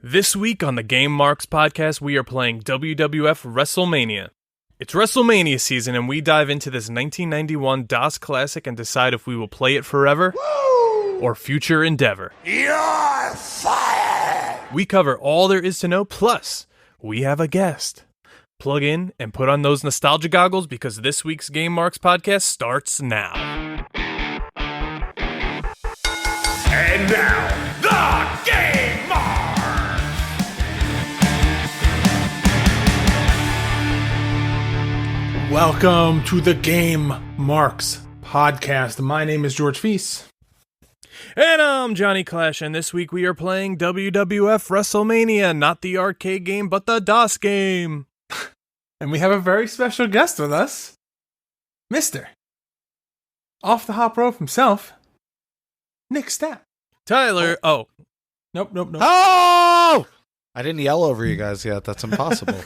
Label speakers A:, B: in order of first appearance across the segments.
A: This week on the Game Marks podcast, we are playing WWF Wrestlemania. It's WrestleMania season, and we dive into this 1991 DOS classic and decide if we will play it forever or future endeavor.
B: You're fired!
A: We cover all there is to know, plus we have a guest. Plug in and put on those nostalgia goggles because this week's Game Marks podcast starts now.
B: And now, the Game Marks!
C: Welcome to the Game Marks podcast. My name is George Feast.
A: And I'm Johnny Clash, and this week we are playing WWF Wrestlemania, not the arcade game, but the DOS game.
C: And we have a very special guest with us, Mr. Off the Hop Rope himself, Nick Stapp.
A: Tyler,
C: Nope.
D: Oh! I didn't yell over you guys yet. That's impossible.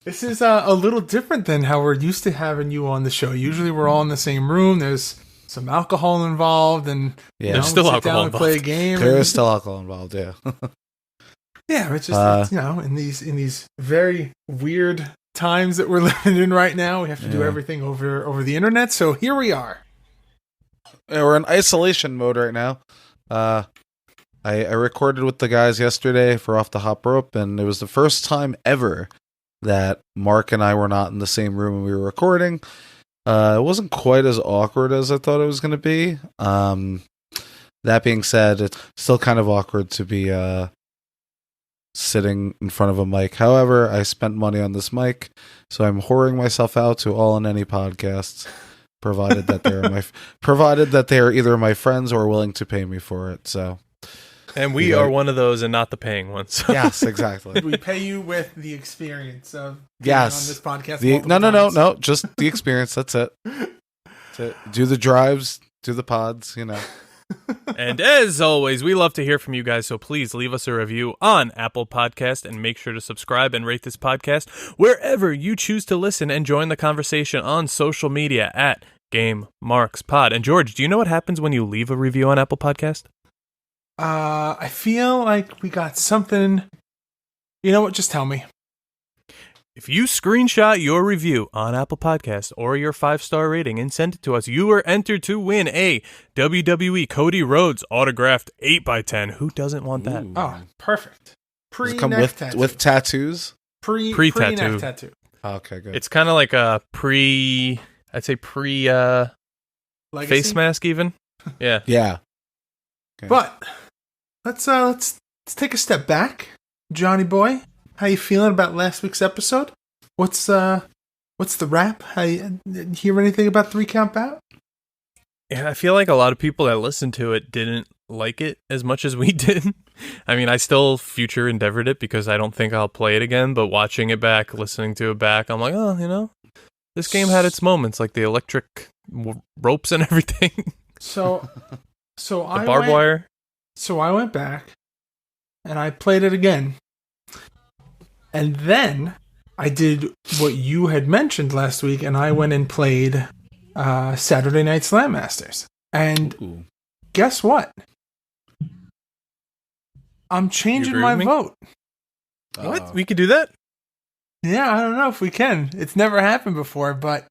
C: This is a little different than how we're used to having you on the show. Usually we're all in the same room. There's some alcohol involved, and
A: There's still
C: we sit
A: alcohol
C: down and play a
A: involved.
C: game.
D: There is still alcohol involved, yeah.
C: Yeah, it's just in these very weird times that we're living in right now, we have to do everything over the internet. So here we are.
D: Yeah, we're in isolation mode right now. I recorded with the guys yesterday for Off the Hop Rope, and it was the first time ever that Mark and I were not in the same room when we were recording. It wasn't quite as awkward as I thought it was going to be. That being said, it's still kind of awkward to be sitting in front of a mic. However, I spent money on this mic, so I'm whoring myself out to all and any podcasts, provided that they are either my friends or willing to pay me for it. So,
A: and we are one of those and not the paying ones.
D: yes, exactly.
C: We pay you with the experience of being
D: Yes.
C: on this podcast.
D: No, just the experience. That's it. Do the drives, do the pods,
A: And as always, we love to hear from you guys, so please leave us a review on Apple Podcast and make sure to subscribe and rate this podcast wherever you choose to listen, and join the conversation on social media at Game Marks Pod. And George, do you know what happens when you leave a review on Apple Podcast?
C: I feel like we got something. You know what? Just tell me.
A: If you screenshot your review on Apple Podcast or your 5-star rating and send it to us, you are entered to win a WWE Cody Rhodes autographed 8x10. Who doesn't want that?
D: Ooh.
C: Oh, perfect.
D: Does it come
C: Pre-neck tattoo.
D: with tattoos?
A: Pre-tattoo.
C: Pre-neck tattoo.
D: Okay, good.
A: It's kind of like a
C: Legacy?
A: face mask even. Yeah.
D: Yeah. Okay.
C: But let's take a step back, Johnny boy. How you feeling about last week's episode? What's the wrap? Hear anything about 3 Count Out?
A: Yeah, I feel like a lot of people that listened to it didn't like it as much as we did. I mean, I still future endeavored it because I don't think I'll play it again, but watching it back, listening to it back, I'm like, this game had its moments, like the electric ropes and everything.
C: So
A: The barbed wire.
C: So I went back and I played it again. And then I did what you had mentioned last week, and I went and played Saturday Night Slam Masters. And
D: Ooh.
C: guess what? I'm changing
A: agree
C: my
A: with me?
C: vote.
A: What? We could do that?
C: Yeah, I don't know if we can. It's never happened before, but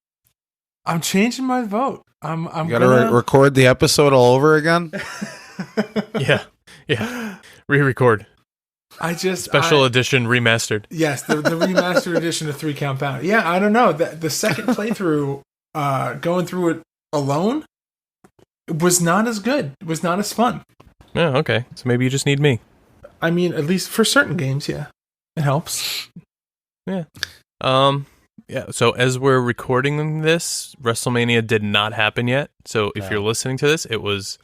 C: I'm changing my vote. I'm
D: You gotta record the episode all over again?
A: Yeah. Re-record. Special edition remastered.
C: Yes, the remastered edition of 3 Count Out. Yeah, I don't know. The second playthrough, going through it alone, was not as good. It was not as fun.
A: Yeah, okay. So maybe you just need me.
C: I mean, at least for certain games, yeah. It helps.
A: Yeah. So as we're recording this, WrestleMania did not happen yet. So if you're listening to this, it was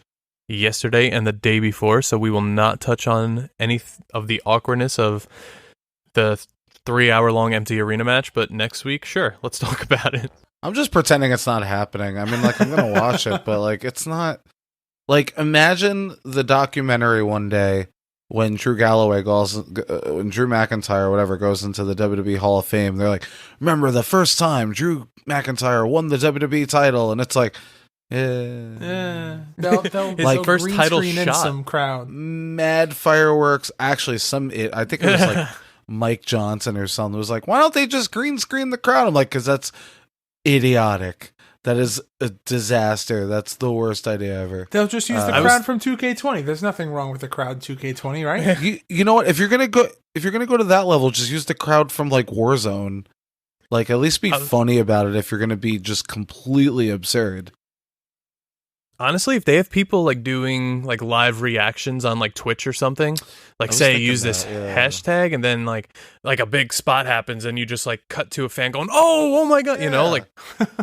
A: yesterday and the day before, so we will not touch on any of the awkwardness of the 3-hour-long empty arena match, but next week, sure, let's talk about it.
D: I'm just pretending it's not happening. I mean, I'm gonna watch it, but it's not. Imagine the documentary one day when Drew McIntyre or whatever goes into the WWE Hall of Fame. They're like, remember the first time Drew McIntyre won the WWE title, and it's like,
C: They'll
A: His first
C: green
A: title
C: screen in
A: shot.
C: some crowd.
D: Mad fireworks. Actually, I think it was like Mike Johnson or something. It was like, why don't they just green screen the crowd? I'm like, because that's idiotic. That is a disaster. That's the worst idea ever.
C: They'll just use the crowd from 2K20. There's nothing wrong with the crowd 2K20, right?
D: You know what? If you're gonna go to that level, just use the crowd from like Warzone. Like, at least be funny about it. If you're gonna be just completely absurd.
A: Honestly, if they have people like doing like live reactions on like Twitch or something, like say use this hashtag and then like a big spot happens and you just like cut to a fan going, oh my god, you know, like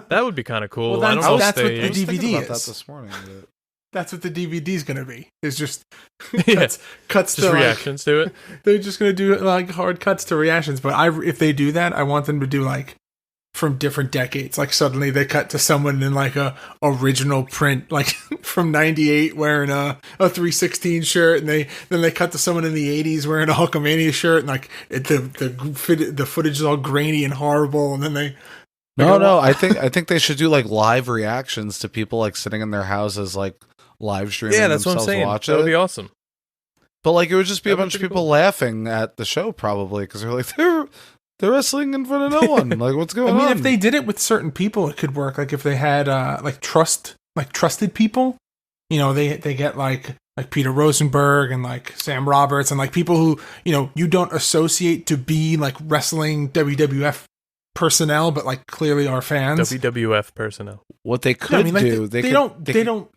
A: that would be kind of cool.
C: Well,
A: I don't know
C: that's
A: if
C: what
A: they
C: the DVD
D: about
C: is.
D: that this morning. But...
C: That's what the DVD's gonna be. It's just
A: yeah,
C: cuts
A: just
C: to
A: reactions to it.
C: They're just gonna do like hard cuts to reactions. But if they do that, I want them to do like from different decades. Like suddenly they cut to someone in like a original print, like from '98 wearing a 316 shirt, and then they cut to someone in the '80s wearing a Hulkamania shirt, and like the footage is all grainy and horrible, and then they.
D: No, I think they should do like live reactions to people like sitting in their houses, like live streaming.
A: Yeah, that's what I'm saying. That would be awesome.
D: But like, it would just be a bunch of people laughing at the show, probably, because they're like they're wrestling in front of no one. Like, what's going on?
C: I mean, if they did it with certain people, it could work. Like if they had trusted people, you know, they get like Peter Rosenberg and like Sam Roberts and like people who, you know, you don't associate to be like wrestling WWF personnel, but like clearly are fans.
A: WWF personnel.
D: What they could do, they don't.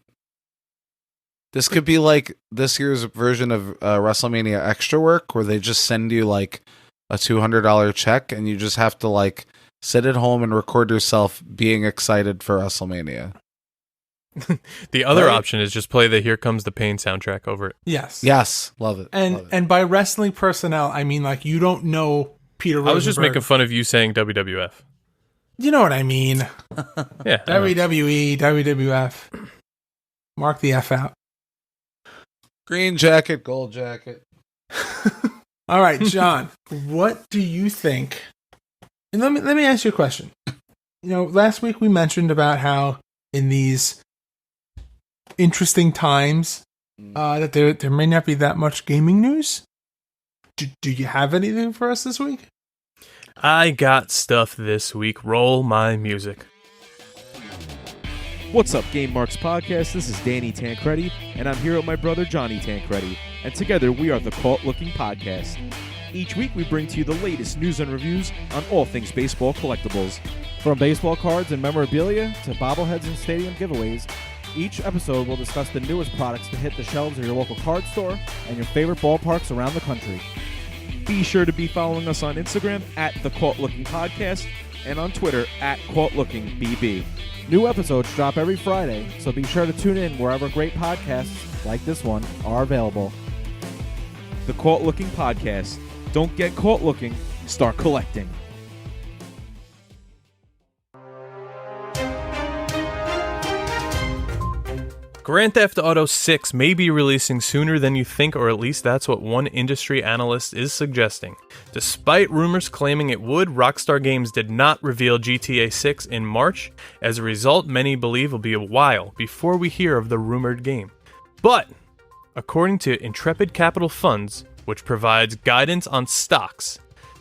D: This could be like this year's version of WrestleMania Extra Work, where they just send you like a $200 check, and you just have to like sit at home and record yourself being excited for WrestleMania.
A: The other option is just play the "Here Comes the Pain" soundtrack over it.
D: Yes, love it.
C: And by wrestling personnel, I mean like you don't know Peter Rosenberg.
A: I was just making fun of you saying WWF.
C: You know what I mean?
A: Yeah,
C: WWE, WWF. Mark the F out.
D: Green jacket, gold jacket.
C: All right, John, what do you think? And let me ask you a question. You know, last week we mentioned about how in these interesting times that there may not be that much gaming news. Do you have anything for us this week?
A: I got stuff this week. Roll my music.
E: What's up, Game Marks Podcast? This is Danny Tancredi, and I'm here with my brother Johnny Tancredi, and together we are the Cult Looking Podcast. Each week we bring to you the latest news and reviews on all things baseball collectibles. From baseball cards and memorabilia to bobbleheads and stadium giveaways, each episode will discuss the newest products to hit the shelves of your local card store and your favorite ballparks around the country. Be sure to be following us on Instagram at the Cult Looking Podcast and on Twitter at CultLookingBB. New episodes drop every Friday, so be sure to tune in wherever great podcasts, like this one, are available. The Cult Looking Podcast. Don't get caught looking, start collecting.
A: Grand Theft Auto 6 may be releasing sooner than you think, or at least that's what one industry analyst is suggesting. Despite rumors claiming it would, Rockstar Games did not reveal GTA 6 in March. As a result, many believe it'll be a while before we hear of the rumored game. But, according to Intrepid Capital Funds, which provides guidance on stocks,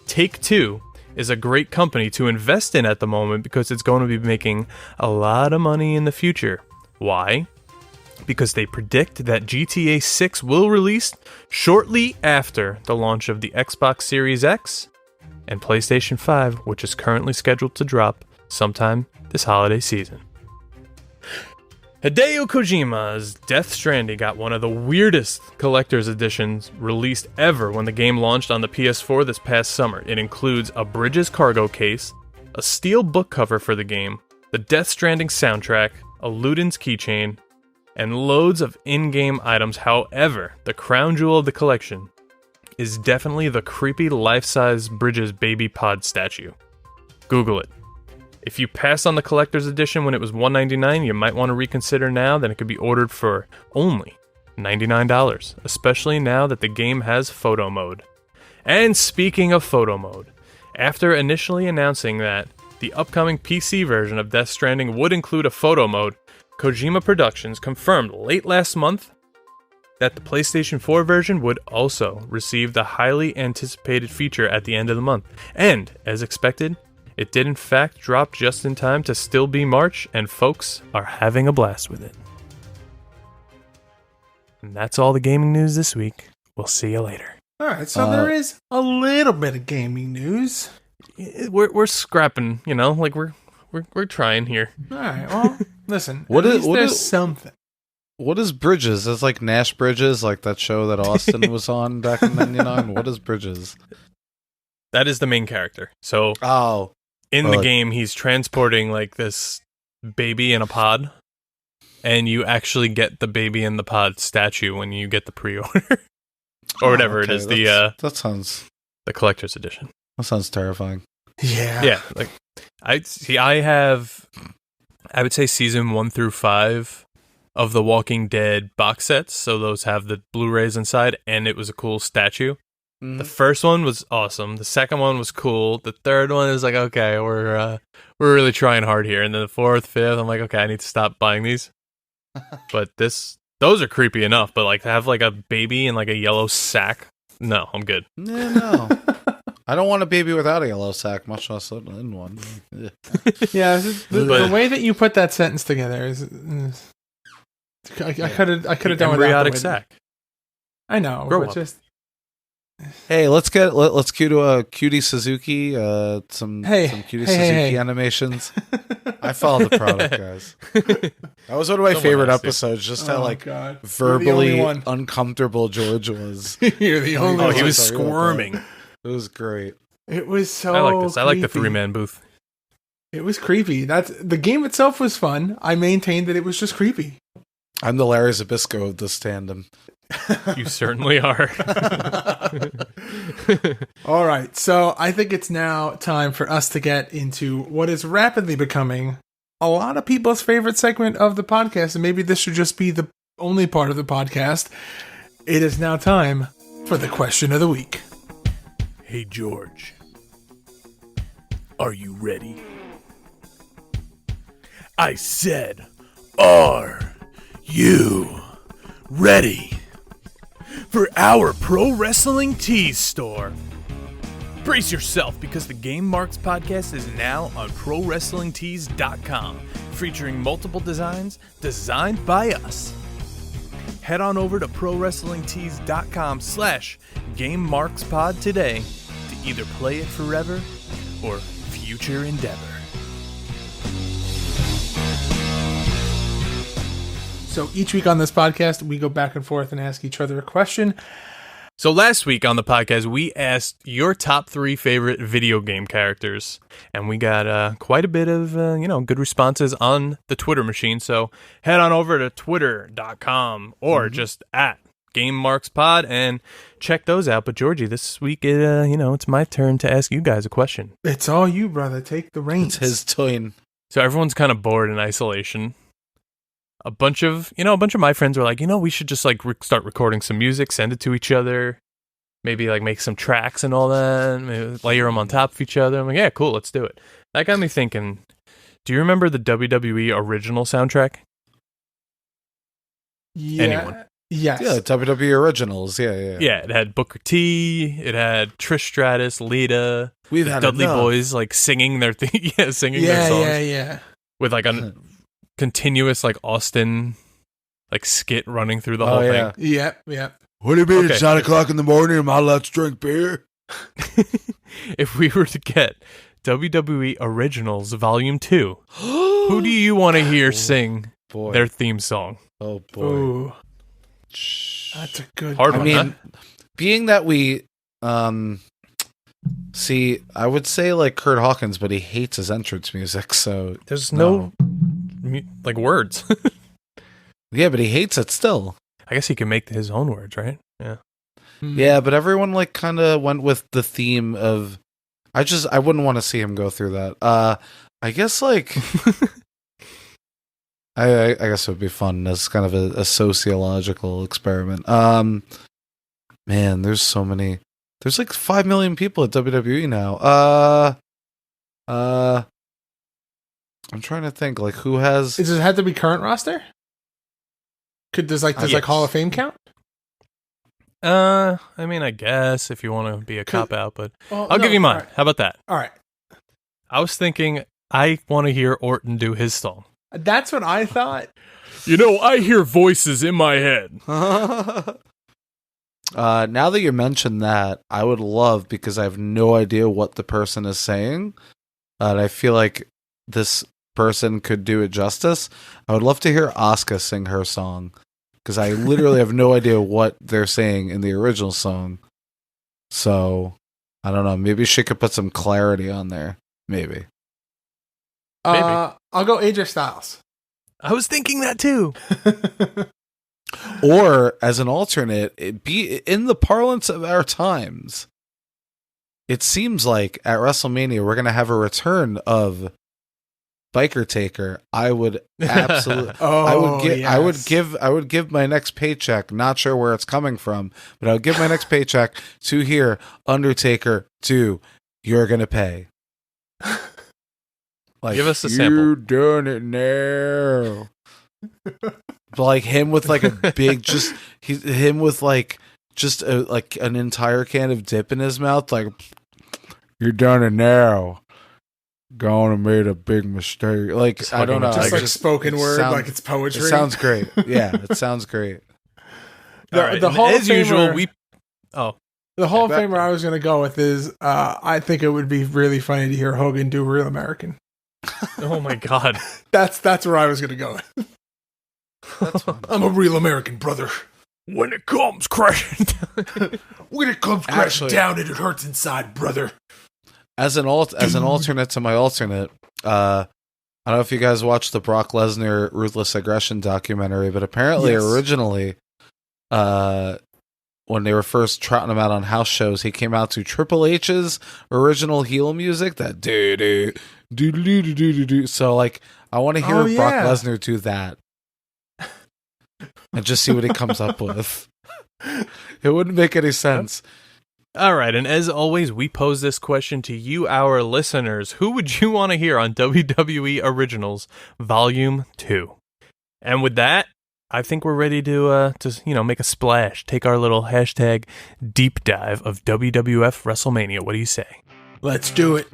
A: Take-Two is a great company to invest in at the moment because it's going to be making a lot of money in the future. Why? Because they predict that GTA 6 will release shortly after the launch of the Xbox Series X and PlayStation 5, which is currently scheduled to drop sometime this holiday season. Hideo Kojima's Death Stranding got one of the weirdest collector's editions released ever when the game launched on the PS4 this past summer. It includes a Bridges cargo case, a steel book cover for the game, the Death Stranding soundtrack, a Luden's keychain, and loads of in-game items. However, the crown jewel of the collection is definitely the creepy life-size Bridges baby pod statue. Google it. If you passed on the collector's edition when it was $199, you might want to reconsider now. Then it could be ordered for only $99, especially now that the game has photo mode. And speaking of photo mode, after initially announcing that the upcoming PC version of Death Stranding would include a photo mode, Kojima Productions confirmed late last month that the PlayStation 4 version would also receive the highly anticipated feature at the end of the month. And, as expected, it did in fact drop just in time to still be March, and folks are having a blast with it. And that's all the gaming news this week. We'll see you later.
C: All right, so there is a little bit of gaming news.
A: We're scrapping, you know, like we're trying here.
C: All right, well, listen.
D: What
C: at
D: is-
C: least there's something.
D: What is Bridges? It's like Nash Bridges, like that show that Austin was on back in '99. What is Bridges?
A: That is the main character. So in the game, he's transporting like this baby in a pod, and you actually get the baby in the pod statue when you get the pre-order or whatever it is.
D: That sounds
A: the collector's edition.
D: That sounds terrifying.
C: Yeah.
A: Like I would say season 1 through 5 of the Walking Dead box sets. So those have the Blu-rays inside, and it was a cool statue. The first one was awesome. The second one was cool. The third one is like, okay, we're really trying hard here. And then the fourth, fifth, I'm like, okay, I need to stop buying these. But those are creepy enough. But like to have like a baby in like a yellow sack, no, I'm good.
D: Yeah, no. I don't want a baby without a yellow sack, much less in one.
C: Yeah, the way that you put that sentence together is I could have done without
A: embryonic
C: the
A: sack.
C: I know,
A: Grow
C: but
A: up.
C: just
D: Hey, let's cue to a Cutie Suzuki, some Cutie Suzuki animations. I follow the product, guys. That was one of my favorite episodes. Just how
C: God.
D: verbally uncomfortable George was.
C: You're the only
A: Oh,
C: one.
A: he was squirming.
D: It was great.
C: It was so
A: I like this. I like the
C: creepy.
A: 3-man booth.
C: It was creepy. The game itself was fun. I maintained that it was just creepy.
D: I'm the Larry Zabisco of this tandem.
A: You certainly are.
C: All right, so I think it's now time for us to get into what is rapidly becoming a lot of people's favorite segment of the podcast, and maybe this should just be the only part of the podcast. It is now time for the question of the week.
A: Hey, George. Are you ready? I said, are you ready for our Pro Wrestling Tees store? Brace yourself, because the Game Marks podcast is now on ProWrestlingTees.com, featuring multiple designs designed by us. Head on over to ProWrestlingTees.com/GameMarksPod today to either play it forever or future endeavor.
C: So each week on this podcast, we go back and forth and ask each other a question.
A: So last week on the podcast, we asked your top 3 favorite video game characters, and we got quite a bit of good responses on the Twitter machine. So head on over to twitter.com or just at GameMarksPod and check those out. But Georgie, this week, it's my turn to ask you guys a question.
C: It's all you, brother. Take the reins.
D: It's his twin.
A: So everyone's kind of bored in isolation. A bunch of my friends were like, we should just like start recording some music, send it to each other, maybe like make some tracks and all that, maybe layer them on top of each other. I'm like, yeah, cool, let's do it. That got me thinking, do you remember the WWE original soundtrack?
C: Yeah.
A: Anyone?
C: Yes.
D: Yeah, WWE Originals. Yeah.
A: Yeah, it had Booker T, it had Trish Stratus, Lita,
D: We've had
A: Dudley
D: enough.
A: Boys like singing their their songs.
C: Yeah.
A: With like a continuous like Austin like skit running through the whole thing.
C: Yep.
D: What do you mean
A: Okay.
D: it's 9 o'clock in the morning? Am I allowed to drink beer?
A: If we were to get WWE Originals Volume 2, who do you want to hear sing
D: Boy.
A: their theme song?
D: Oh, boy.
C: Ooh, that's a good
A: Hard
D: I
A: one,
D: mean,
A: huh?
D: being that we, see, I would say like Kurt Hawkins, but he hates his entrance music, so.
A: There's no like words.
D: Yeah, but he hates it still.
A: I guess he can make his own words, right? Yeah.
D: Yeah, but everyone like kind of went with the theme of. I wouldn't want to see him go through that. I guess like. I guess it would be fun as kind of a sociological experiment. Man, there's so many. There's like 5 million people at WWE now. I'm trying to think, like, who has...
C: Does it have to be current roster? Does
A: Yes.
C: Hall of Fame count?
A: I mean, I guess if you want to be a cop out, but
C: Well,
A: I'll
C: no,
A: give you mine.
C: all right.
A: How about that?
C: All right.
A: I was thinking I want to hear Orton do his song.
C: That's what I thought.
A: You know, I hear voices in my head.
D: Now that you mention that, I would love, because I have no idea what the person is saying, and I feel like this person could do it justice. I would love to hear Asuka sing her song, because I literally have no idea what they're saying in the original song. So, I don't know. Maybe she could put some clarity on there. Maybe.
C: I'll go AJ Styles.
A: I was thinking that too.
D: Or, as an alternate, it be in the parlance of our times. It seems like at WrestleMania we're going to have a return of Biker Taker. I would absolutely. I would give my next paycheck. Not sure where it's coming from, but I would give my next paycheck to hear Undertaker 2. You're gonna pay. Like,
A: Give us a sample.
D: You done it now. Like him with like a big, him with like just like an entire can of dip in his mouth. Like, you done it now. Gonna made a big mistake. Like,
A: Just
D: I don't know.
C: Just
D: I
C: like spoken word, like it's
D: It
C: poetry.
D: sounds great. Yeah, it sounds great.
C: The Hall of
A: as usual,
C: Famer-
A: the
C: Hall of
D: back-
C: Famer I was going to go with is, I think it would be really funny to hear Hogan do Real American.
A: oh my god.
C: That's where I was going to go. I'm a real American, brother.
A: When it comes crashing down.
C: When it comes crashing down, it hurts inside, brother.
D: As an alternate to my alternate, I don't know if you guys watched the Brock Lesnar Ruthless Aggression documentary, but apparently
C: Yes.
D: originally, when they were first trotting him out on house shows, he came out to Triple H's original heel music, that do do do do do do do. So like, I want to hear
C: Oh,
D: Brock
C: yeah.
D: Lesnar do that, and just see what he comes up with. It wouldn't make any sense.
A: All right, and as always, we pose this question to you, our listeners. Who would you want to hear on WWE Originals Volume 2? And with that, I think we're ready to make a splash, take our little hashtag deep dive of WWF Wrestlemania. What do you say?
C: Let's do it.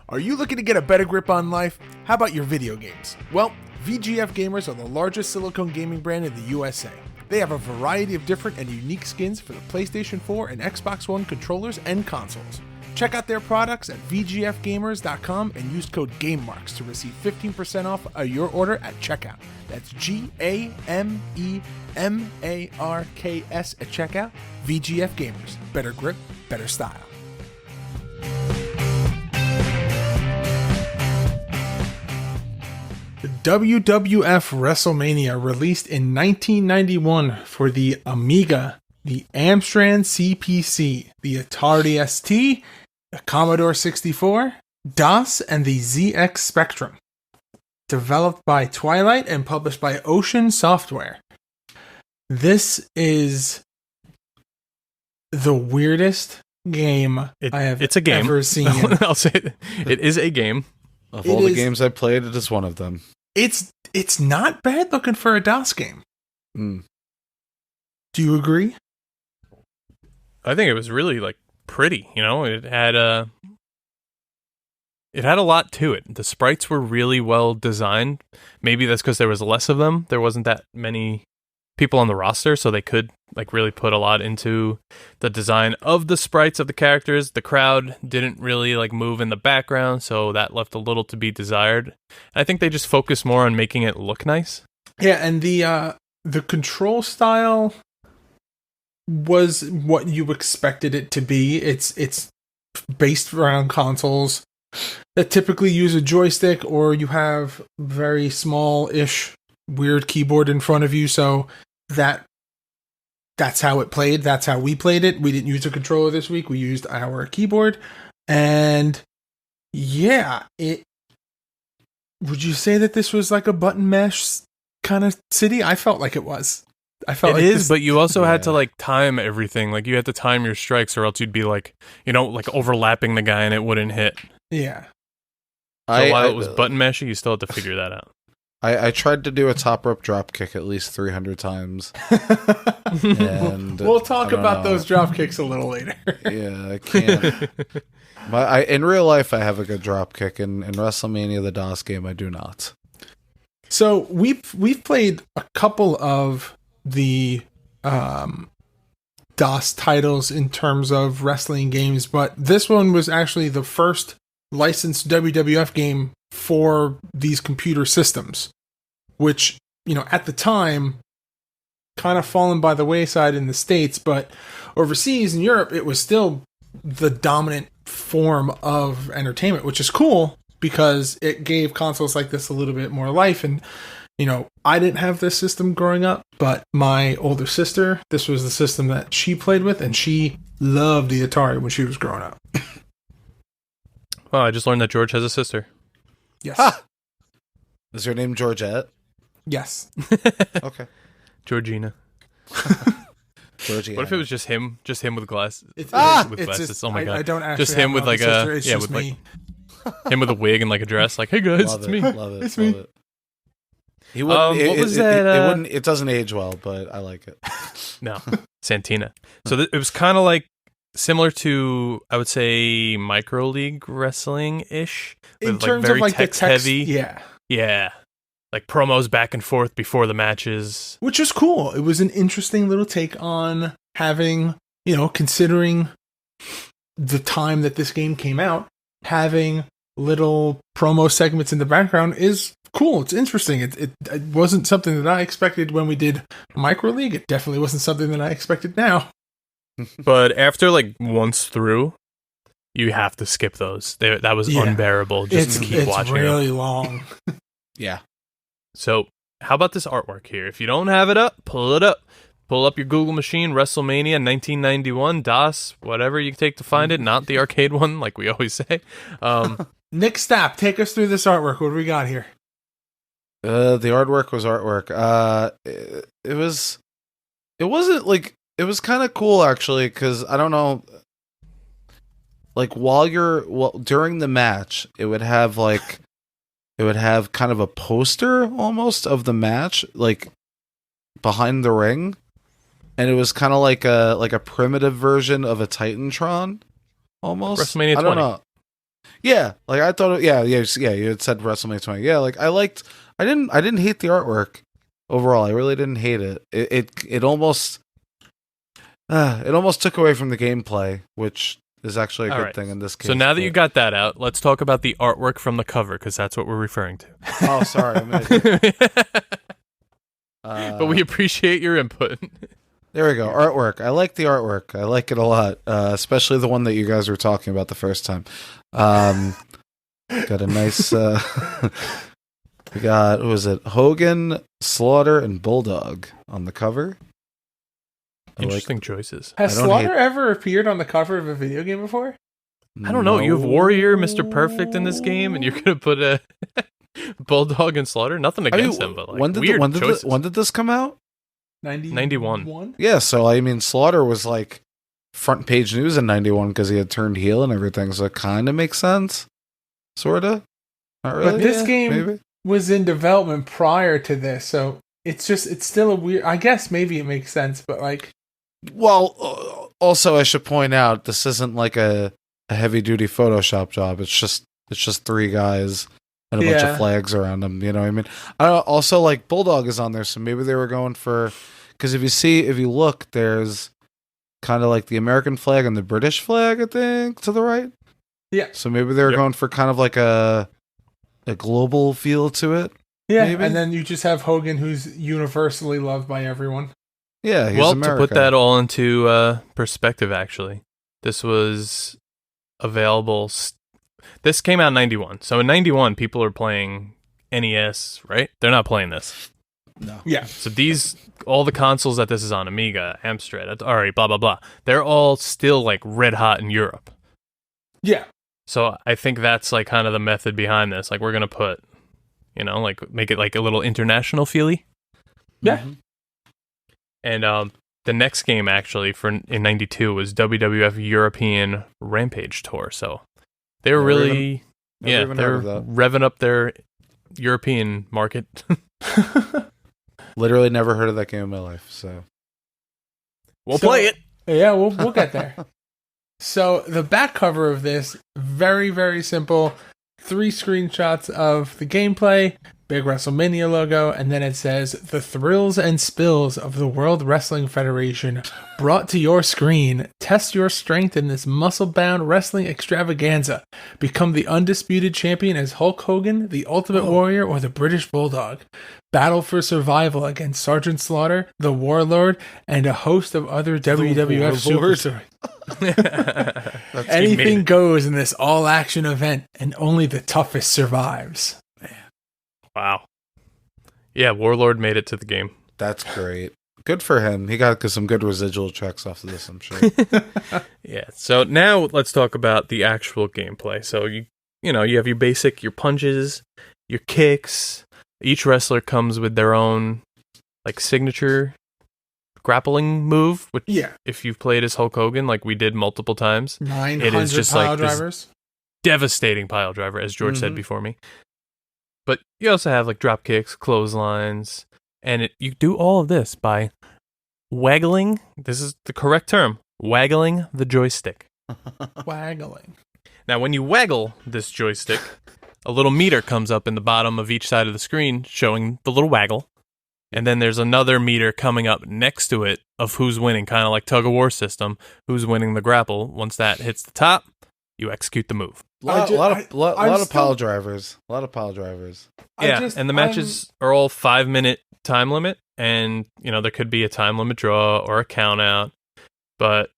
C: Are you looking to get a better grip on life? How about your video games? Well, VGF Gamers are the largest silicone gaming brand in the USA. They have a variety of different and unique skins for the PlayStation 4 and Xbox One controllers and consoles. Check out their products at VGFgamers.com and use code GameMarks to receive 15% off your order at checkout. That's GAMEMARKS at checkout. VGF Gamers. Better grip, better style. WWF Wrestlemania released in 1991 for the Amiga, the Amstrad CPC, the Atari ST, the Commodore 64, DOS, and the ZX Spectrum. Developed by Twilight and published by Ocean Software. This is the weirdest game I have
A: it's a game.
C: ever seen.
A: I'll say it is a game.
D: Of
C: It
D: all the
C: is-
D: games I played, it is one of them.
C: It's not bad looking for a DOS game.
D: Mm.
C: Do you agree?
A: I think it was really like pretty. You know, it had a lot to it. The sprites were really well designed. Maybe that's because there was less of them. There wasn't that many people on the roster, so they could like really put a lot into the design of the sprites of the characters. The crowd didn't really like move in the background, so that left a little to be desired. I think they just focused more on making it look nice.
C: Yeah, and the control style was what you expected it to be. It's based around consoles that typically use a joystick, or you have very small-ish weird keyboard in front of you, so that's how it played. That's how we played it. We didn't use a controller this week. We used our keyboard. And yeah, would you say that this was like a button mash kind of city? I felt like it was. I felt
A: It
C: like
A: is,
C: this-
A: but you also had to like time everything. Like you had to time your strikes, or else you'd be like, like overlapping the guy and it wouldn't hit.
C: yeah.
A: So while it was button mashing, you still had to figure that out.
D: I tried to do a top rope drop kick at least 300 times. And
C: we'll talk about those drop kicks a little later.
D: Yeah, I can't. In real life, I have a good drop kick. In WrestleMania, the DOS game, I do not.
C: So we've played a couple of the DOS titles in terms of wrestling games, but this one was actually the first licensed WWF game for these computer systems, which, at the time, kind of fallen by the wayside in the States, but overseas in Europe, it was still the dominant form of entertainment, which is cool because it gave consoles like this a little bit more life. And, I didn't have this system growing up, but my older sister, this was the system that she played with, and she loved the Atari when she was growing up.
A: Oh, I just learned that George has a sister.
C: Yes.
D: Ha! Is her name Georgette?
C: Yes.
D: Okay.
A: Georgina.
D: Georgie.
A: What if it was just him with glasses?
C: With
A: glasses.
C: Just,
A: oh my god!
C: I don't actually
A: just him with like
C: sister.
A: a
C: it's just
A: with
C: me.
A: like him with a wig and like a dress. Like, hey guys,
D: Love
A: it's
D: it,
A: me.
D: Love it.
C: It's
D: love
C: me.
D: it. He wouldn't,
A: What was
D: it,
A: that?
D: It wouldn't. It doesn't age well, but I like it.
A: No, Santina. So it was kind of like similar to, I would say, micro league wrestling ish.
C: In terms of like the text
A: heavy.
C: Yeah.
A: Like promos back and forth before the matches.
C: Which is cool. It was an interesting little take on having, considering the time that this game came out, having little promo segments in the background is cool. It's interesting. It wasn't something that I expected when we did Micro League. It definitely wasn't something that I expected now.
A: But after like once through, you have to skip those. That was unbearable just to keep watching.
C: It's really long.
D: Yeah.
A: So, how about this artwork here? If you don't have it up, pull it up. Pull up your Google machine, WrestleMania 1991, DOS, whatever you take to find it, not the arcade one, like we always say.
C: Nick Stapp, take us through this artwork. What do we got here?
D: The artwork was artwork. It was kind of cool actually, because I don't know, like during the match, it would have kind of a poster almost of the match, like behind the ring, and it was kind of like a primitive version of a Titantron, almost.
A: WrestleMania 20.
D: I don't know. Yeah, like I thought. Yeah. You had said WrestleMania 20. Yeah, like I didn't hate the artwork overall. I really didn't hate it. It almost took away from the gameplay, which is actually a good thing in this case.
A: So now that you got that out, let's talk about the artwork from the cover, because that's what we're referring to.
D: Oh, sorry.
A: But we appreciate your input.
D: There we go. Artwork. I like the artwork. I like it a lot, especially the one that you guys were talking about the first time. Got a nice... we got, who was it? Hogan, Slaughter, and Bulldog on the cover.
A: Interesting choices.
C: Has Slaughter ever appeared on the cover of a video game before?
A: I don't know. You have Warrior, Mr. Perfect in this game, and you're going to put a Bulldog and Slaughter? Nothing against them, but like when
D: did this come out?
A: 91.
D: Yeah, so I mean, Slaughter was like front page news in 91 because he had turned heel and everything, so it kind of makes sense. Sort of. Not really.
C: But this game was in development prior to this, so it's still a weird... I guess maybe it makes sense, but like...
D: Well, also I should point out, this isn't like a heavy-duty Photoshop job. It's just three guys and a bunch of flags around them, you know what I mean? Also, like, Bulldog is on there, so maybe they were going for... Because if you look, there's kind of like the American flag and the British flag, I think, to the right.
C: Yeah.
D: So maybe they were going for kind of like a global feel to it.
C: Yeah,
D: maybe?
C: And then you just have Hogan, who's universally loved by everyone.
D: Yeah, he's
A: America. To put that all into perspective, actually, this was available... This came out in 91. So in 91, people are playing NES, right? They're not playing this.
D: No.
C: Yeah.
A: So all the consoles that this is on, Amiga, Amstrad, Atari, blah, blah, blah, they're all still like red hot in Europe.
C: Yeah.
A: So I think that's like kind of the method behind this. Like we're going to put, like make it like a little international feely.
C: Yeah.
D: Mm-hmm.
A: And the next game actually in 92 was WWF European Rampage Tour. So they were really Yeah,
D: even
A: they're
D: heard of that.
A: revving up their European market.
D: Literally never heard of that game in my life. So
A: We'll play it.
C: Yeah, we'll get there. So the back cover of this, very, very simple. 3 screenshots of the gameplay, big WrestleMania logo, and then it says, "The thrills and spills of the World Wrestling Federation brought to your screen. Test your strength in this muscle-bound wrestling extravaganza. Become the undisputed champion as Hulk Hogan, the Ultimate Warrior, or the British Bulldog. Battle for survival against Sergeant Slaughter, the Warlord, and a host of other WWF superstars. Anything goes in this all-action event, and only the toughest survives."
A: Wow. Yeah, Warlord made it to the game.
D: that's great. Good for him. He got some good residual checks off of this, I'm sure.
A: Yeah. So now let's talk about the actual gameplay. So you have your basic, your punches, your kicks. Each wrestler comes with their own like signature grappling move, which if you've played as Hulk Hogan, like we did multiple times,
C: 900
A: it is just
C: pile
A: like
C: drivers.
A: devastating pile driver, as George said before me. But you also have like drop kicks, clotheslines, and you do all of this by waggling. This is the correct term: waggling the joystick.
C: Waggling.
A: Now, when you waggle this joystick, a little meter comes up in the bottom of each side of the screen showing the little waggle. And then there's another meter coming up next to it of who's winning, kind of like tug-of-war system, who's winning the grapple. Once that hits the top, you execute the move.
D: A lot of pile drivers. A lot of pile drivers.
A: Yeah, and the matches are all 5-minute time limit. And, there could be a time limit draw or a count out. But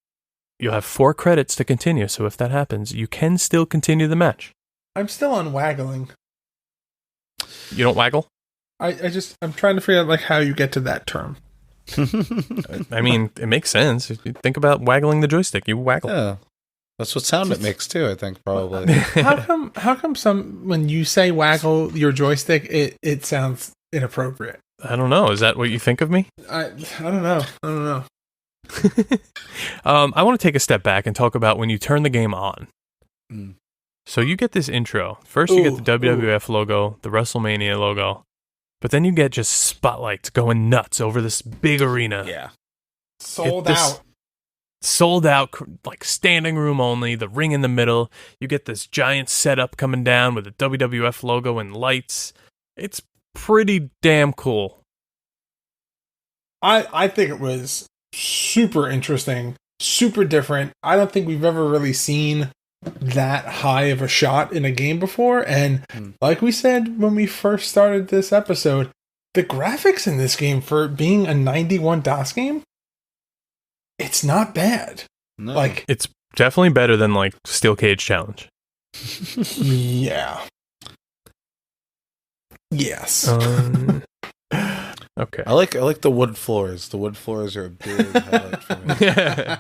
A: you'll have 4 credits to continue. So if that happens, you can still continue the match.
C: I'm still on waggling.
A: You don't waggle?
C: I'm trying to figure out like how you get to that term.
A: I mean, it makes sense. If you think about waggling the joystick, you waggle.
D: Yeah. That's what sound it makes too, I think, probably.
C: How come when you say waggle your joystick, it sounds inappropriate?
A: I don't know. Is that what you think of me?
C: I don't know.
A: I want to take a step back and talk about when you turn the game on.
D: Mm.
A: So you get this intro. First, you get the WWF logo, the WrestleMania logo, but then you get just spotlights going nuts over this big arena.
D: Yeah.
C: Sold out, like standing room only, the ring in the middle. You get this giant setup coming down with the WWF logo and lights. It's pretty damn cool. I think it was super interesting, super different. I don't think we've ever really seen that high of a shot in a game before, and like we said when we first started this episode, the graphics in this game for being a 91 DOS game, it's not bad.
D: No.
C: Like,
A: it's definitely better than like Steel Cage Challenge.
C: Yeah. Yes.
A: Okay.
D: I like the wood floors. The wood floors are a big highlight for me.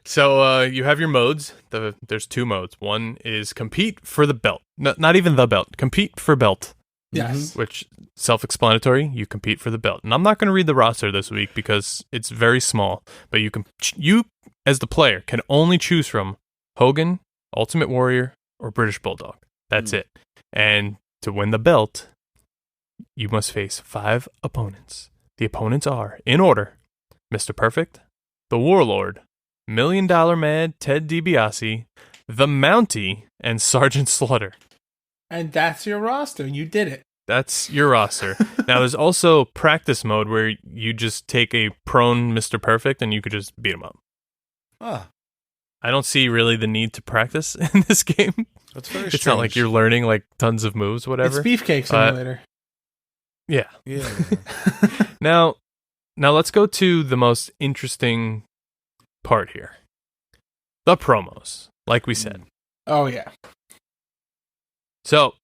A: So you have your modes. There's 2 modes. One is compete for the belt. Not even the belt. Compete for belt.
C: Yes.
A: Which, self-explanatory, you compete for the belt. And I'm not going to read the roster this week because it's very small. But you, as the player, can only choose from Hogan, Ultimate Warrior, or British Bulldog. That's it. And to win the belt, you must face 5 opponents. The opponents are, in order, Mr. Perfect, the Warlord, $1 Million Man Ted DiBiase, the Mountie, and Sergeant Slaughter.
C: And that's your roster. You did it.
A: That's your roster. Now, there's also practice mode where you just take a prone Mr. Perfect and you could just beat him up.
D: Ah,
A: I don't see really the need to practice in this game.
D: that's very strange.
A: It's not like you're learning like tons of moves, whatever.
C: It's Beefcake Simulator.
A: Yeah.
D: Yeah.
A: Now let's go to the most interesting part here. The promos, like we said.
C: Oh, yeah.
A: So,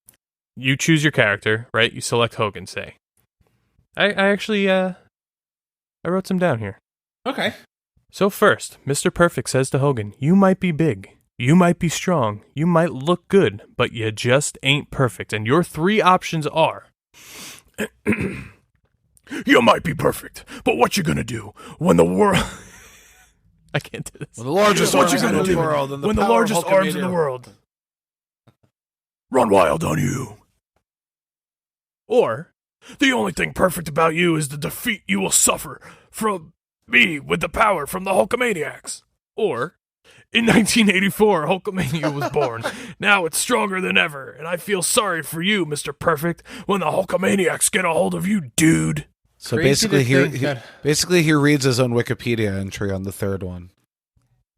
A: you choose your character, right? You select Hogan, say. I actually, I wrote some down here.
C: Okay.
A: So first, Mr. Perfect says to Hogan, "You might be big, you might be strong, you might look good, but you just ain't perfect. And your 3 options are... You might be perfect, but what you gonna do when the world..." I can't do this.
D: When the largest arms in the world. And
A: When the largest arms in the world
F: run wild on you. Or, the only thing perfect about you is the defeat you will suffer from me with the power from the Hulkamaniacs. Or, in 1984, Hulkamania was born. Now it's stronger than ever, and I feel sorry for you, Mr. Perfect, when the Hulkamaniacs get a hold of you, dude.
D: So
C: Crazy
D: basically, he reads his own Wikipedia entry on the third one.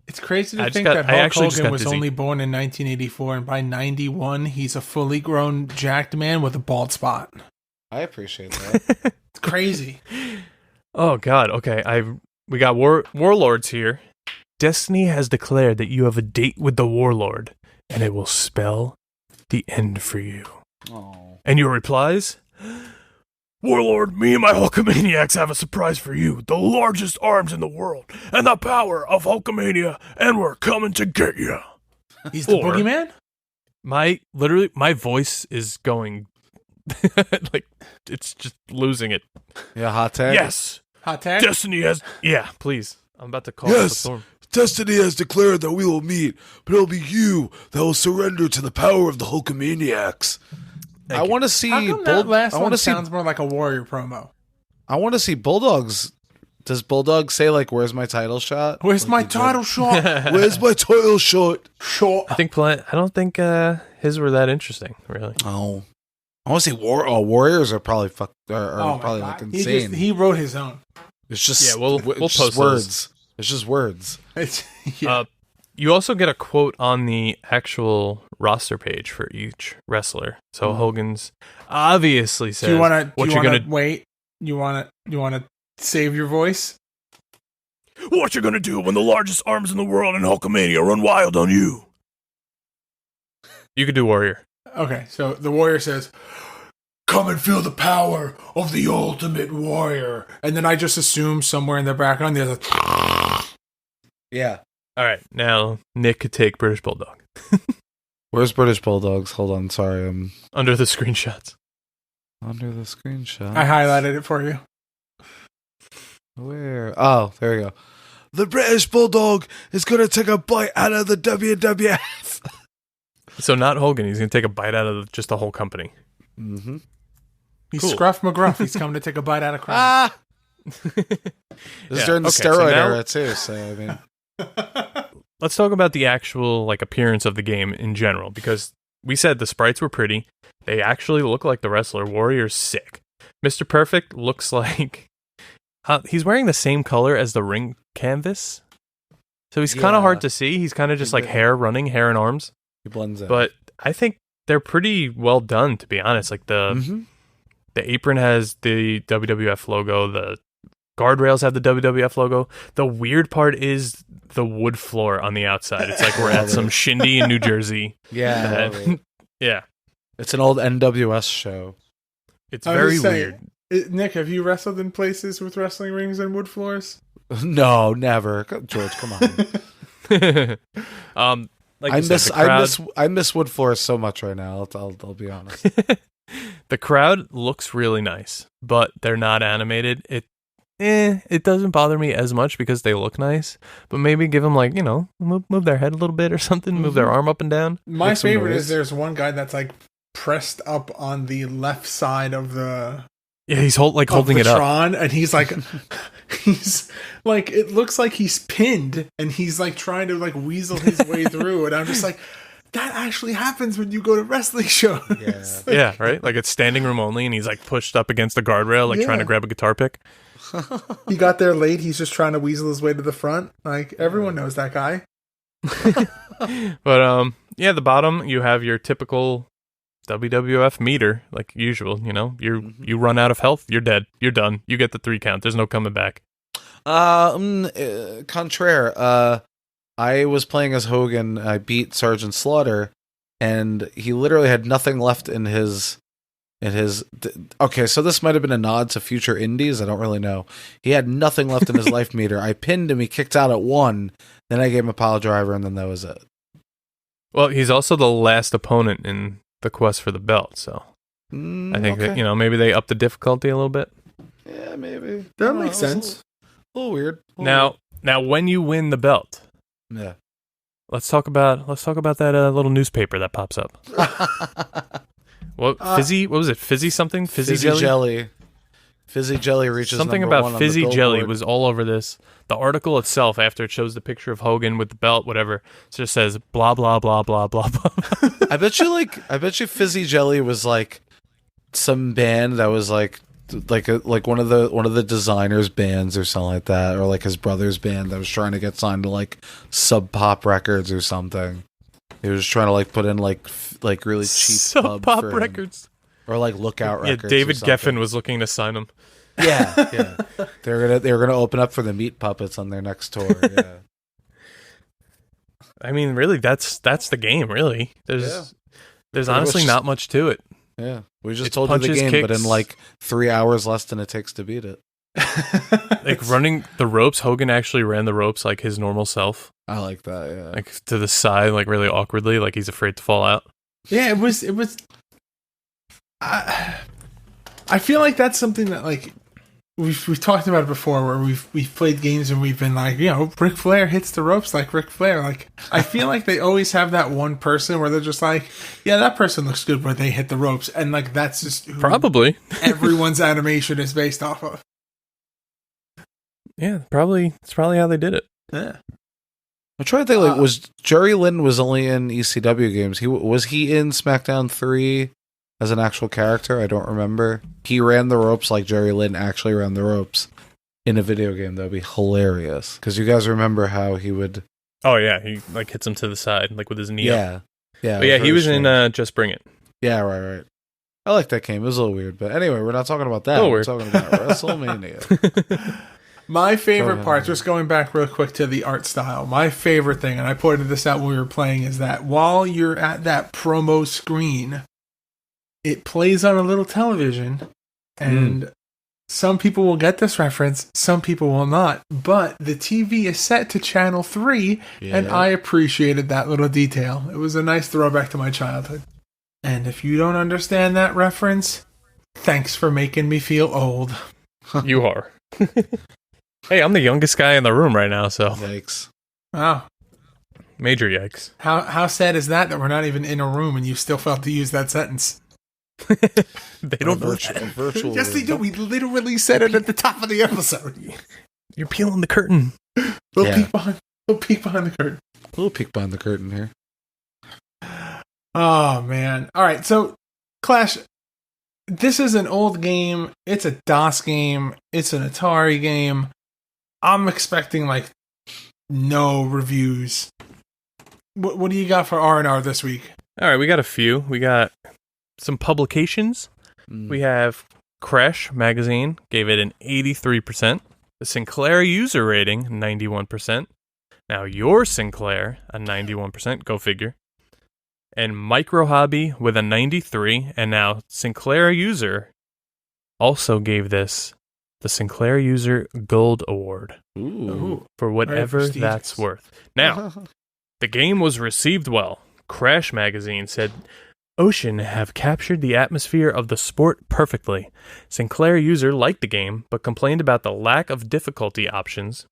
C: It's crazy to think that Hulk Hogan was only born in 1984, and by 91, he's a fully grown, jacked man with a bald spot.
D: I appreciate that.
C: It's crazy.
A: Oh God. Okay, we got warlords here. Destiny has declared that you have a date with the warlord, and it will spell the end for you.
D: Oh.
A: And your replies?
F: Warlord, me and my Hulkamaniacs have a surprise for you. The largest arms in the world, and the power of Hulkamania, and we're coming to get you.
C: He's the boogeyman?
A: My voice is going like it's just losing it.
D: Yeah, hot tag.
F: Yes.
C: Hot tag?
F: Destiny has...
A: Yeah, please. I'm about to call up the storm.
B: Destiny has declared that we will meet, but it'll be you that will surrender to the power of the Hulkamaniacs.
D: I want to see.
C: How come that last one sounds more like a Warrior promo?
D: I want to see Bulldogs. Does Bulldog say like, "Where's my title shot?
C: Where's my title shot?
B: Where's my title shot?
C: Shot."
A: I don't think his were that interesting, really.
D: Oh, I want to see Warriors are probably probably
C: God.
D: like insane.
C: He wrote his own.
D: It's just
A: we'll
D: it's
A: post
D: just
A: those.
D: words. It's just words.
A: You also get a quote on the actual roster page for each wrestler. So Hogan's obviously says,
C: "Do you want
A: what
C: to
A: you're gonna
C: wait? You want to save your voice?
F: What you're gonna do when the largest arms in the world and Hulkamania run wild on you?"
A: You could do Warrior.
C: Okay, so the Warrior says, "Come and feel the power of the Ultimate Warrior," and then I just assume somewhere in the background there's a.
D: Yeah.
A: All right, now Nick could take British Bulldog.
D: Where's British Bulldogs? Hold on, sorry, I'm
A: Under the screenshots.
D: under the screenshot.
C: I highlighted it for you.
D: Where? Oh, there we go.
B: The British Bulldog is going to take a bite out of the WWF.
A: So not Hogan. He's going to take a bite out of just the whole company.
D: Mm-hmm.
C: He's
A: Cool.
C: Scruff McGruff. He's come to take a bite out of crap.
D: Ah! This is during the
A: okay, so
D: steroid
A: now-
D: era too, so I mean,
A: Let's talk about the actual appearance of the game in general, because we said the sprites were pretty. They actually look like the wrestler. Warrior's sick. Mr. Perfect looks like he's wearing the same color as the ring canvas, so he's kind
D: Yeah.
A: of hard to see. He's kind of just like hair and arms.
D: he blends in.
A: But I think they're pretty well done, to be honest. Like the apron has the WWF logo. The guardrails have the WWF logo. The weird part is the wood floor on the outside. It's like we're at some shindy in New Jersey.
D: yeah,
A: Yeah,
D: it's an old NWS show.
A: it's
C: I was
A: very
C: just saying,
A: weird.
C: Nick, have you wrestled in places with wrestling rings and wood floors?
D: No, never. George, come on.
A: Like
D: I
A: you said,
D: miss
A: the crowd,
D: I miss wood floors so much right now. I'll be honest.
A: the crowd looks really nice, but they're not animated. It doesn't bother me as much because they look nice, but maybe give them move their head a little bit or something, move their arm up and down.
C: My
D: Make some
C: favorite
D: noise.
C: is there's one guy that's like pressed up on the left side of the
A: Yeah, he's holding it up.
C: Tron, and he's like it looks like he's pinned, and he's like trying to weasel his way through, and I'm just like, that actually happens when you go to wrestling shows.
D: Yeah.
A: Yeah, right? Like it's standing room only, and he's pushed up against the guardrail, trying to
C: Yeah.
A: grab a guitar pick.
C: He got there late. He's just trying to weasel his way to the front. Like, everyone knows that guy.
A: But the bottom you have your typical WWF meter, like usual. You run out of health, you're dead, you're done. You get the 3 count. There's no coming back.
D: Contraire. I was playing as Hogan. I beat Sergeant Slaughter, and he literally had nothing left in his. Okay, so this might have been a nod to future indies. I don't really know. He had nothing left in his life meter. I pinned him. He kicked out at 1. Then I gave him a pile driver, and then that was it.
A: Well, he's also the last opponent in the quest for the belt, so I think
D: okay.
A: that maybe they upped the difficulty a little bit.
D: Yeah, maybe
C: That
D: I don't know,
C: makes
D: it was
C: sense.
D: A little weird. A little
A: Now when you win the belt,
D: weird.
A: let's talk about that little newspaper that pops up. What fizzy? What was it? Fizzy something? Fizzy jelly?
D: Fizzy jelly reaches
A: Something
D: number
A: about
D: one
A: fizzy
D: on the
A: jelly
D: Billboard.
A: was all over this. The article itself, after it shows the picture of Hogan with the belt, whatever, it just says blah blah blah blah blah blah.
D: I bet you Fizzy Jelly was like some band that was like one of the designers' bands or something like that, or like his brother's band that was trying to get signed to like Sub Pop Records or something. He was trying to like put in like really cheap
A: Sub
D: pub
A: Pop
D: for him.
A: Records.
D: Or like Lookout Records.
A: Yeah, David
D: or something.
A: Geffen was looking to sign him.
D: Yeah. They were gonna open up for the Meat Puppets on their next tour. Yeah.
A: I mean, really, that's the game. Really, there's honestly
D: much
A: not much to it.
D: Yeah. We just
A: It's
D: told you the
A: punches,
D: game, but in
A: kicks.
D: like 3 hours less than it takes to beat it.
A: Like running the ropes, Hogan actually ran the ropes like his normal self,
D: I like that. Yeah.
A: like to the side, like really awkwardly, like he's afraid to fall out.
C: Yeah, it was. I feel like that's something that like we've talked about it before, where we've played games and we've been like, Ric Flair hits the ropes like Ric Flair. Like I feel like they always have that one person where they're just like, yeah, that person looks good when they hit the ropes, and like that's just who
A: Probably,
C: everyone's animation is based off of.
A: yeah, probably. It's probably how they did it.
C: Yeah.
D: I'm trying to think. Like, was Jerry Lynn was only in ECW games? Was he in SmackDown 3 as an actual character? I don't remember. He ran the ropes like Jerry Lynn actually ran the ropes in a video game. That'd be hilarious. Because you guys remember how he would.
A: Oh yeah, he like hits him to the side, like with his knee up.
D: Yeah.
A: But yeah, he
D: very
A: was in
D: strange.
A: Just Bring It.
D: Yeah, right. I like that game. It was a little weird, but anyway, we're not talking about that.
A: Oh,
D: We're
A: weird.
D: talking about WrestleMania.
C: My favorite
D: Oh.
C: part, just going back real quick to the art style, my favorite thing, and I pointed this out when we were playing, is that while you're at that promo screen, it plays on a little television, and some people will get this reference, some people will not, but the TV is set to channel 3, and I appreciated that little detail. It was a nice throwback to my childhood. And if you don't understand that reference, thanks for making me feel old.
A: You are. Hey, I'm the youngest guy in the room right now, so
D: Yikes.
C: Wow.
A: major yikes.
C: How sad is that we're not even in a room and you still felt to use that sentence?
A: They don't know
D: virtual,
A: that.
D: virtual.
C: Yes, they do. We literally said it at the top of the episode.
A: You're peeling the curtain.
C: Little
D: Yeah.
C: peek behind the curtain.
D: A little peek behind the curtain here.
C: Oh man! All right, so Clash. This is an old game. It's a DOS game. It's an Atari game. I'm expecting like no reviews. What do you got for R&R this week?
A: All right, we got a few. We got some publications. We have Crash Magazine gave it an 83%. The Sinclair user rating, 91%. Now your Sinclair, a 91%. Go figure. And Micro Hobby with a 93. And now Sinclair user also gave this the Sinclair User Gold Award
D: Ooh.
A: for whatever
C: prestigious.
A: that's worth. Now, the game was received well. Crash Magazine said, Ocean have captured the atmosphere of the sport perfectly. Sinclair user liked the game, but complained about the lack of difficulty options.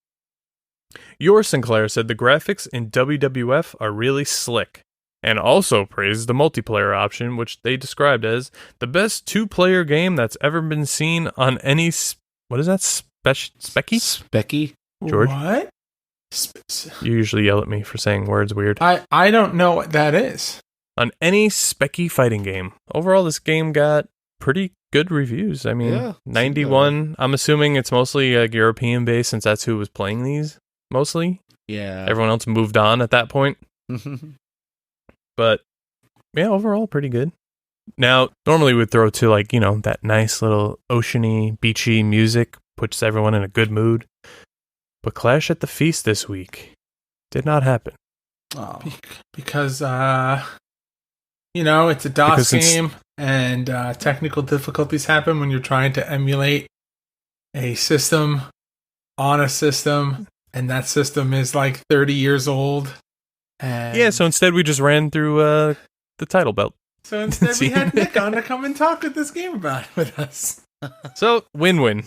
A: Your Sinclair said the graphics in WWF are really slick, and also praised the multiplayer option, which they described as the best two-player game that's ever been seen on any... What is that? Specky?
D: Specky?
A: George?
C: What?
A: You usually yell at me for saying words weird.
C: I don't know what that is.
A: On any specky fighting game. Overall, this game got pretty good reviews. I mean,
D: Yeah,
A: 91. I'm assuming it's mostly European based since that's who was playing these mostly.
D: Yeah.
A: Everyone else moved on at that point. But yeah, overall, pretty good. Now, normally we'd throw to like, that nice little oceany, beachy music, puts everyone in a good mood. But Clash at the Feast this week did not happen.
D: Oh.
C: Because, it's a DOS
A: Because it's-
C: game, and technical difficulties happen when you're trying to emulate a system on a system, and that system is like 30 years old. And
A: Yeah, so instead we just ran through the title belt.
C: so instead we had Nick on to come and talk with this game about it with us.
A: So, win-win.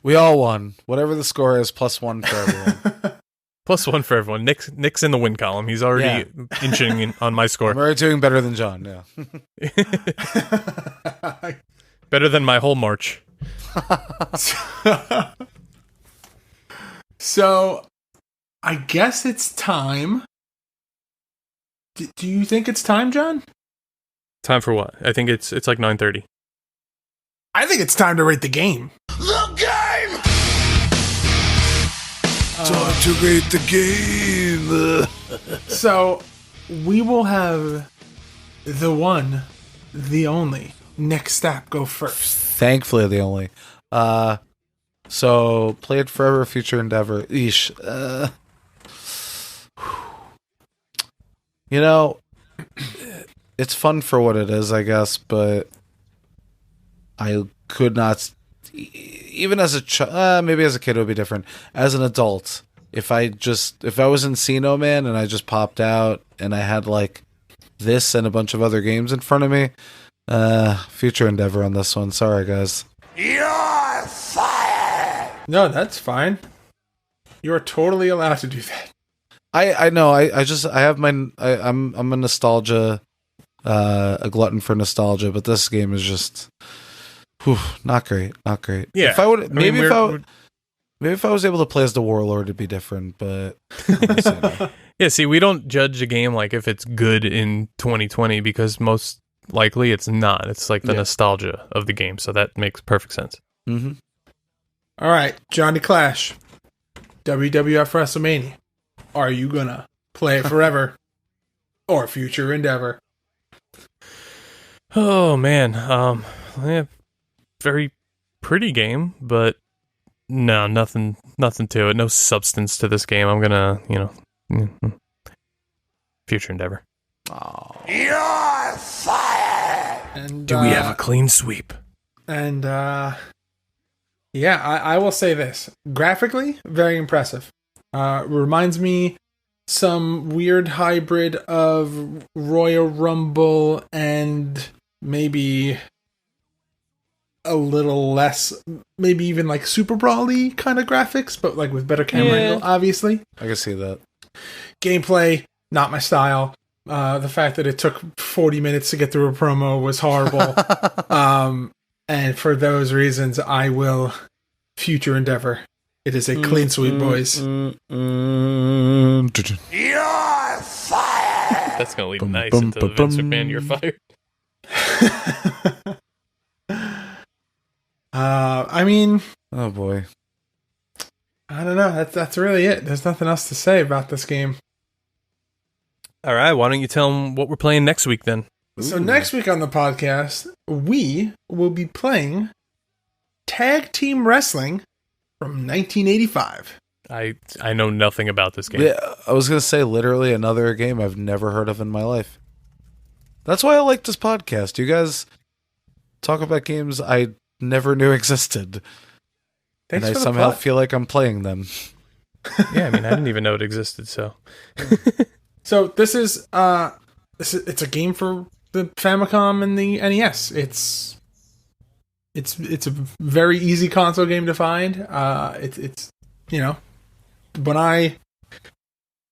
D: We all won. Whatever the score is, +1 for everyone.
A: +1 for everyone. Nick's in the win column. He's already inching on my score.
D: I'm already doing better than John. Yeah.
A: Better than my whole March.
C: So, I guess it's time. Do you think it's time, John?
A: Time for what? I think it's like 9:30.
C: I think it's time to rate the game.
B: The game! Time to rate the game!
C: So, we will have the one, the only, Nick Stapp go first.
D: Thankfully, the only. So, played forever, future endeavor. Eesh. You know, it's fun for what it is, I guess, but I could not, even as a child, maybe as a kid it would be different. As an adult, if I was Encino Man and I just popped out and I had like this and a bunch of other games in front of me, future endeavor on this one. Sorry, guys.
B: You're fired!
C: No, that's fine. You're totally allowed to do that.
D: I know. I'm a nostalgia, a glutton for nostalgia, but this game is just, not great.
A: Yeah.
D: If I would, maybe if I was able to play as the Warlord, it'd be different. But
A: Yeah. See, we don't judge a game like if it's good in 2020 because most likely it's not. It's like the nostalgia of the game, so that makes perfect sense.
D: Mm-hmm.
C: All right, Johnny Clash, WWF Wrestlemania. Are you gonna play it forever or future endeavor?
A: Oh man, very pretty game, but no, nothing to it. No substance to this game. I'm gonna, future endeavor.
D: Oh.
B: You're fired!
C: And,
A: Do we have a clean sweep?
C: And I will say this: graphically, very impressive. Reminds me some weird hybrid of Royal Rumble and maybe a little less, maybe even like Super Brawl-y kind of graphics, but like with better camera angle, obviously.
D: I can see that.
C: Gameplay, not my style. The fact that it took 40 minutes to get through a promo was horrible. And for those reasons, I will future endeavor. It is a clean sweep, boys.
B: You're fired!
A: That's gonna lead nice into the Vince McMahon. You're fired.
C: I mean,
D: Oh boy.
C: I don't know. That's really it. There's nothing else to say about this game.
A: All right, why don't you tell them what we're playing next week then?
C: So next week on the podcast, we will be playing Tag Team Wrestling from 1985.
A: I know nothing about this game.
D: Yeah, I was gonna say literally another game I've never heard of in my life. That's why I like this podcast. You guys talk about games I never knew existed.
C: Thanks
D: and
C: for
D: I
C: the
D: somehow
C: plug.
D: feel like I'm playing them.
A: Yeah, I mean, I didn't even know it existed, so.
C: So this is it's a game for the Famicom and the NES. It's a very easy console game to find. It's when I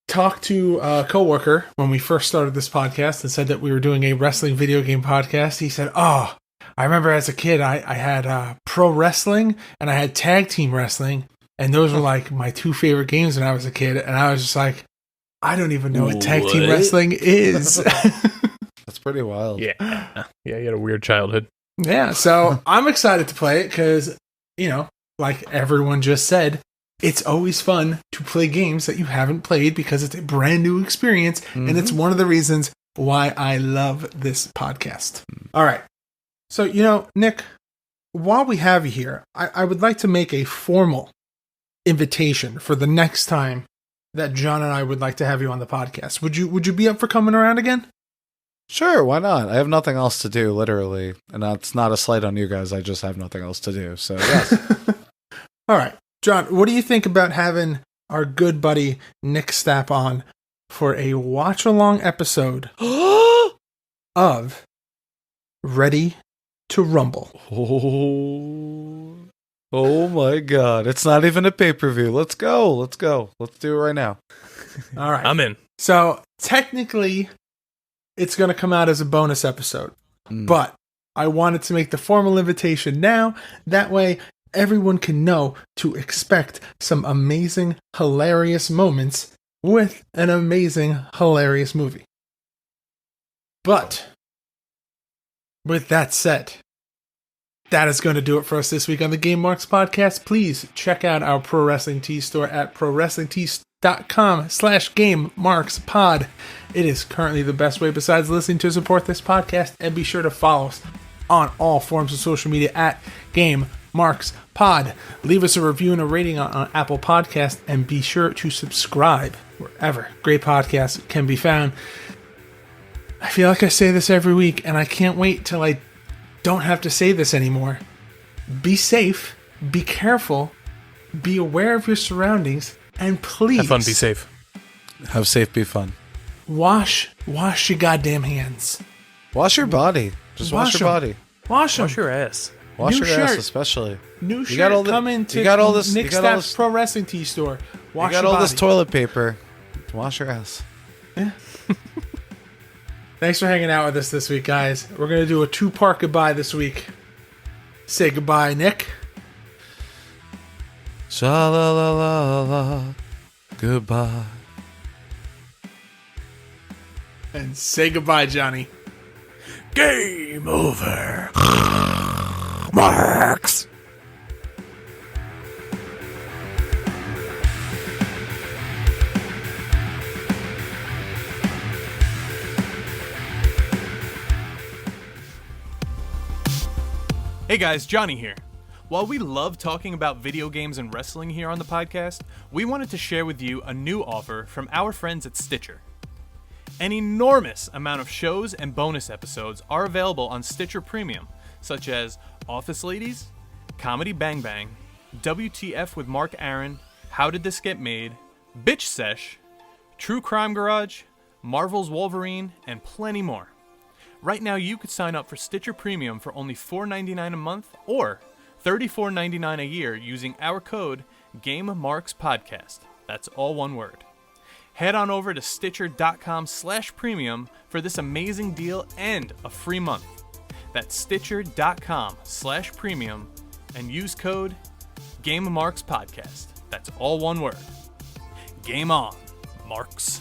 C: talked to a coworker when we first started this podcast and said that we were doing a wrestling video game podcast, he said, "Oh, I remember as a kid I had pro wrestling and I had tag team wrestling, and those were like my two favorite games when I was a kid." And I was just like, I don't even know what tag team wrestling is.
D: That's pretty wild.
A: Yeah, you had a weird childhood.
C: Yeah, so I'm excited to play it because, like everyone just said, it's always fun to play games that you haven't played because it's a brand new experience, and it's one of the reasons why I love this podcast. All right. So, Nick, while we have you here, I would like to make a formal invitation for the next time that John and I would like to have you on the podcast. Would you be up for coming around again?
D: Sure, why not? I have nothing else to do, literally. And that's not a slight on you guys. I just have nothing else to do. So, yes.
C: All right. John, what do you think about having our good buddy Nick Stapp on for a watch-along episode of Ready to Rumble?
D: Oh. Oh my god. It's not even a pay-per-view. Let's go. Let's do it right now.
C: All right.
A: I'm in.
C: So technically, it's going to come out as a bonus episode, but I wanted to make the formal invitation now. That way, everyone can know to expect some amazing, hilarious moments with an amazing, hilarious movie. But with that said, that is going to do it for us this week on the Game Marks Podcast. Please check out our Pro Wrestling Tee store at prowrestlingtees.com/GameMarksPod. It is currently the best way besides listening to support this podcast, and be sure to follow us on all forms of social media at GameMarksPod. Leave us a review and a rating on Apple Podcast, and be sure to subscribe wherever great podcasts can be found. I feel like I say this every week, and I can't wait till I don't have to say this anymore. Be safe, be careful, be aware of your surroundings, and please
A: Have fun, be safe.
D: Have safe, be fun.
C: wash your goddamn hands.
D: Wash your body. Just wash your body.
C: Wash them.
A: Wash your ass.
D: Wash
C: New
D: your ass
C: shirt.
D: especially.
C: New shirt
D: got all the-
C: coming to
D: you got all this-
C: Nick
D: you got all
C: Staff's
D: this-
C: Pro Wrestling Tee store. Wash
D: You got
C: your
D: all
C: body.
D: this toilet paper. Wash your ass.
C: Thanks for hanging out with us this week, guys. We're going to do a 2-part goodbye this week. Say goodbye, Nick.
D: Sha-la-la-la-la. Goodbye.
C: And say goodbye, Johnny.
F: Game over. Marks.
A: Hey guys, Johnny here. While we love talking about video games and wrestling here on the podcast, we wanted to share with you a new offer from our friends at Stitcher. An enormous amount of shows and bonus episodes are available on Stitcher Premium, such as Office Ladies, Comedy Bang Bang, WTF with Mark Aaron, How Did This Get Made, Bitch Sesh, True Crime Garage, Marvel's Wolverine, and plenty more. Right now, you could sign up for Stitcher Premium for only $4.99 a month or $34.99 a year using our code GameMarksPodcast. That's all one word. Head on over to Stitcher.com/premium for this amazing deal and a free month. That's Stitcher.com/premium and use code GameMarksPodcast. That's all one word. Game on, Marks.